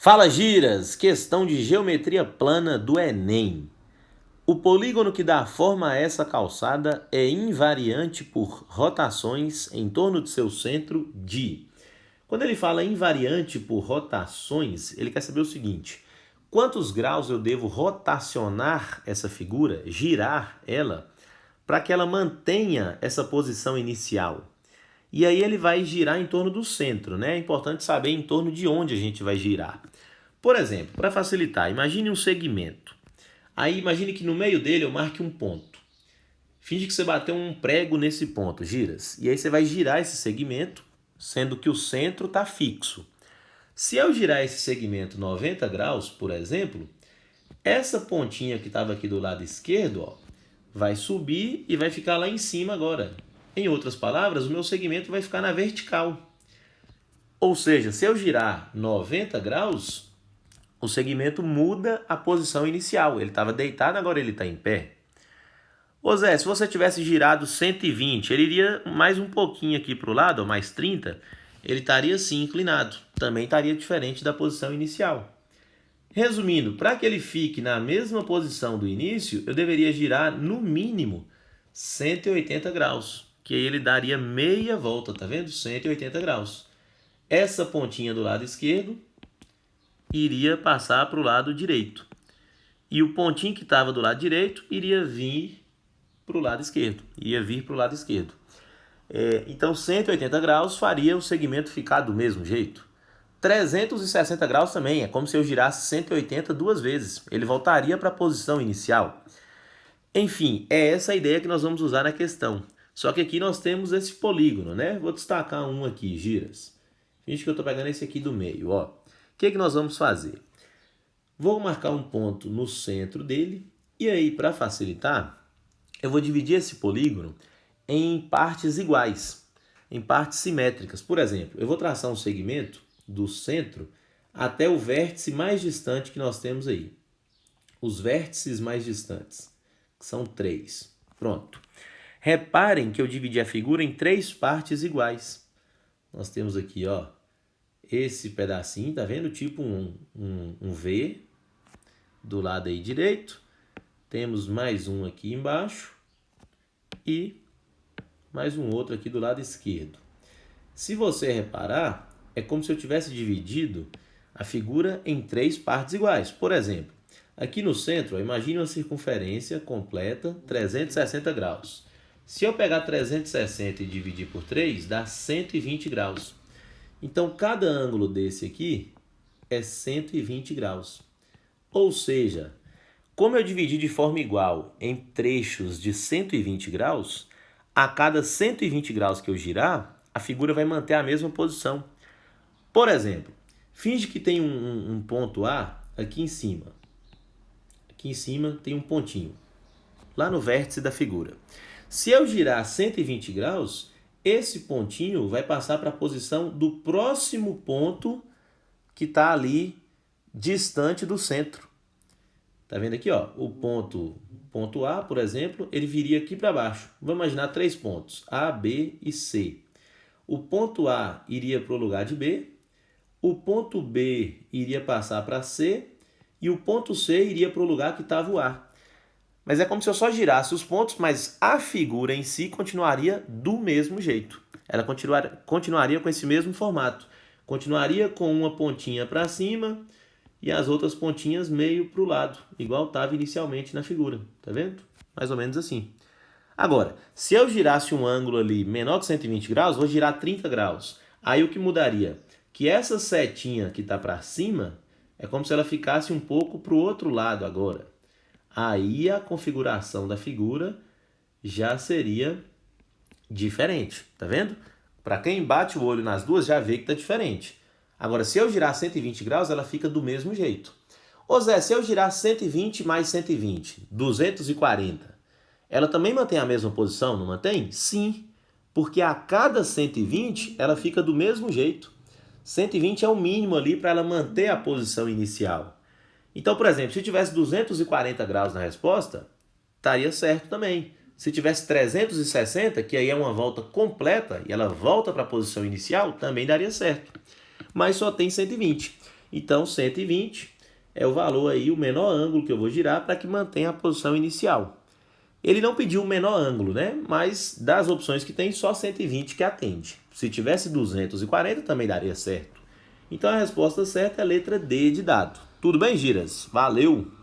Fala, Giras! Questão de geometria plana do Enem. O polígono que dá forma a essa calçada é invariante por rotações em torno de seu centro de... Quando ele fala invariante por rotações, ele quer saber o seguinte: quantos graus eu devo rotacionar essa figura, girar ela, para que ela mantenha essa posição inicial? E aí ele vai girar em torno do centro, né? É importante saber em torno de onde a gente vai girar. Por exemplo, para facilitar, imagine um segmento. Aí imagine que no meio dele eu marque um ponto. Finge que você bateu um prego nesse ponto, giras. E aí você vai girar esse segmento, sendo que o centro está fixo. Se eu girar esse segmento 90 graus, por exemplo, essa pontinha que estava aqui do lado esquerdo, ó, vai subir e vai ficar lá em cima agora. Em outras palavras, o meu segmento vai ficar na vertical. Ou seja, se eu girar 90 graus, o segmento muda a posição inicial. Ele estava deitado, agora ele está em pé. Ô Zé, se você tivesse girado 120, ele iria mais um pouquinho aqui para o lado, mais 30, ele estaria sim inclinado. Também estaria diferente da posição inicial. Resumindo, para que ele fique na mesma posição do início, eu deveria girar no mínimo 180 graus, que aí ele daria meia volta, tá vendo? 180 graus. Essa pontinha do lado esquerdo iria passar para o lado direito. E o pontinho que estava do lado direito iria vir para o lado esquerdo. Então 180 graus faria o segmento ficar do mesmo jeito. 360 graus também, é como se eu girasse 180 duas vezes. Ele voltaria para a posição inicial. Enfim, é essa a ideia que nós vamos usar na questão. Só que aqui nós temos esse polígono, né? Vou destacar um aqui, giras. Finge que eu estou pegando esse aqui do meio, ó. O que nós vamos fazer? Vou marcar um ponto no centro dele. E aí, para facilitar, eu vou dividir esse polígono em partes iguais, em partes simétricas. Por exemplo, eu vou traçar um segmento do centro até o vértice mais distante que nós temos aí. Os vértices mais distantes, que são 3. Pronto. Reparem que eu dividi a figura em 3 partes iguais. Nós temos aqui, ó, esse pedacinho, tá vendo? Tipo um V do lado aí direito. Temos mais um aqui embaixo e mais um outro aqui do lado esquerdo. Se você reparar, é como se eu tivesse dividido a figura em 3 partes iguais. Por exemplo, aqui no centro, ó, imagine uma circunferência completa, 360 graus. Se eu pegar 360 e dividir por 3, dá 120 graus. Então, cada ângulo desse aqui é 120 graus. Ou seja, como eu dividi de forma igual em trechos de 120 graus, a cada 120 graus que eu girar, a figura vai manter a mesma posição. Por exemplo, finge que tem um ponto A aqui em cima. Aqui em cima tem um pontinho, lá no vértice da figura. Se eu girar 120 graus, esse pontinho vai passar para a posição do próximo ponto que está ali distante do centro. Tá vendo aqui, ó? O ponto A, por exemplo, ele viria aqui para baixo. Vamos imaginar 3 pontos, A, B e C. O ponto A iria para o lugar de B, o ponto B iria passar para C e o ponto C iria para o lugar que estava o A. Mas é como se eu só girasse os pontos, mas a figura em si continuaria do mesmo jeito. Ela continuaria com esse mesmo formato. Continuaria com uma pontinha para cima e as outras pontinhas meio para o lado, igual estava inicialmente na figura. Tá vendo? Mais ou menos assim. Agora, se eu girasse um ângulo ali menor que 120 graus, vou girar 30 graus. Aí o que mudaria? Que essa setinha que está para cima é como se ela ficasse um pouco para o outro lado agora. Aí a configuração da figura já seria diferente, tá vendo? Para quem bate o olho nas duas já vê que tá diferente. Agora, se eu girar 120 graus, ela fica do mesmo jeito. Ô Zé, se eu girar 120 mais 120, 240, ela também mantém a mesma posição, não mantém? Sim, porque a cada 120 ela fica do mesmo jeito. 120 é o mínimo ali para ela manter a posição inicial. Então, por exemplo, se tivesse 240 graus na resposta, estaria certo também. Se tivesse 360, que aí é uma volta completa, e ela volta para a posição inicial, também daria certo. Mas só tem 120. Então 120 é o valor aí, o menor ângulo que eu vou girar para que mantenha a posição inicial. Ele não pediu o menor ângulo, né? Mas das opções que tem, só 120 que atende. Se tivesse 240 também daria certo. Então a resposta certa é a letra D de dado. Tudo bem, Giras? Valeu!